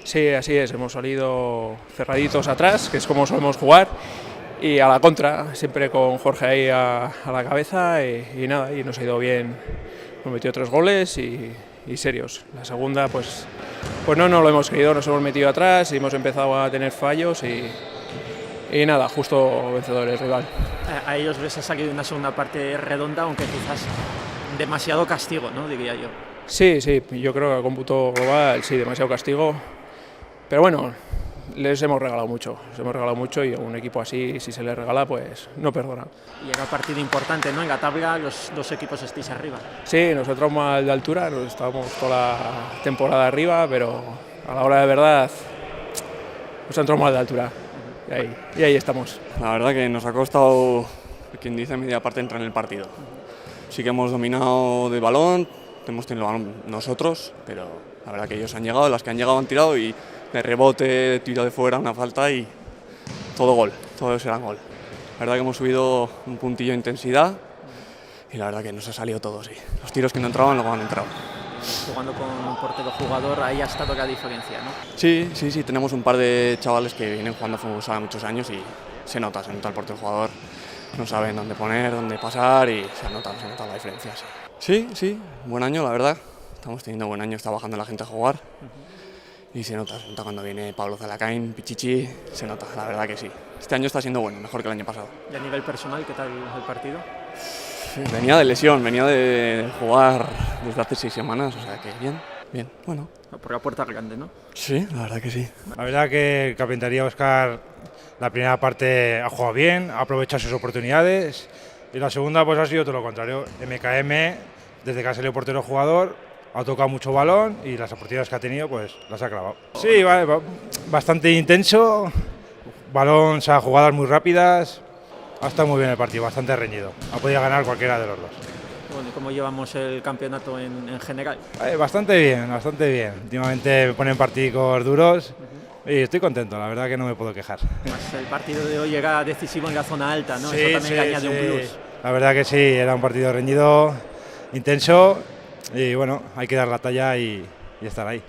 Sí, así es, hemos salido cerraditos atrás, que es como solemos jugar, y a la contra, siempre con Jorge ahí a la cabeza, y nada, y nos ha ido bien, hemos metido 3 goles y serios. La segunda, pues no lo hemos querido, nos hemos metido atrás y hemos empezado a tener fallos y nada, justo vencedor el rival. A ellos les ha salido una segunda parte redonda, aunque quizás demasiado castigo, ¿no? Diría yo. Sí, yo creo que a cómputo global sí, demasiado castigo, pero bueno, les hemos regalado mucho y a un equipo así, si se les regala, pues no perdona. Y era un partido importante, ¿no? En la tabla los dos equipos estáis arriba. Sí, nos entramos mal de altura, nos estábamos toda la temporada arriba, pero a la hora de verdad nos entramos mal de altura y ahí estamos. La verdad que nos ha costado, quien dice, media parte entrar en el partido. Sí que hemos dominado de balón, hemos tenido el balón nosotros, pero la verdad que ellos han llegado, las que han llegado han tirado y de rebote, de tiro de fuera, una falta y todo gol, todo será gol. La verdad que hemos subido un puntillo de intensidad y la verdad que nos ha salido todo, sí. Los tiros que no entraban luego han entrado. Jugando con un portero jugador, ahí ha estado la diferencia, ¿no? Sí, tenemos un par de chavales que vienen jugando a fútbol sala muchos años y se nota el portero jugador. No saben dónde poner, dónde pasar y se nota la diferencia. Sí, buen año, la verdad. Estamos teniendo buen año, está bajando la gente a jugar. Y se nota cuando viene Pablo Zalacain, Pichichi, se nota, la verdad que sí. Este año está siendo bueno, mejor que el año pasado. ¿Y a nivel personal, qué tal el partido? Venía de lesión, venía de jugar desde hace 6 semanas, o sea que bien, bueno. Por la puerta grande, ¿no? Sí, la verdad que sí. La verdad que el Carpintería Óscar, la primera parte ha jugado bien, ha aprovechado sus oportunidades y la segunda pues ha sido todo lo contrario. MKM, desde que ha salido portero jugador, ha tocado mucho balón y las oportunidades que ha tenido pues las ha clavado. Sí, bastante intenso, balón, jugadas muy rápidas, ha estado muy bien el partido, bastante reñido. Ha podido ganar cualquiera de los dos. Bueno, ¿cómo llevamos el campeonato en general? Bastante bien. Últimamente me ponen partidos duros y estoy contento, la verdad que no me puedo quejar. Pues el partido de hoy llega decisivo en la zona alta, ¿no? Eso también le añade un plus. La verdad que sí, era un partido reñido, intenso y bueno, hay que dar la talla y estar ahí.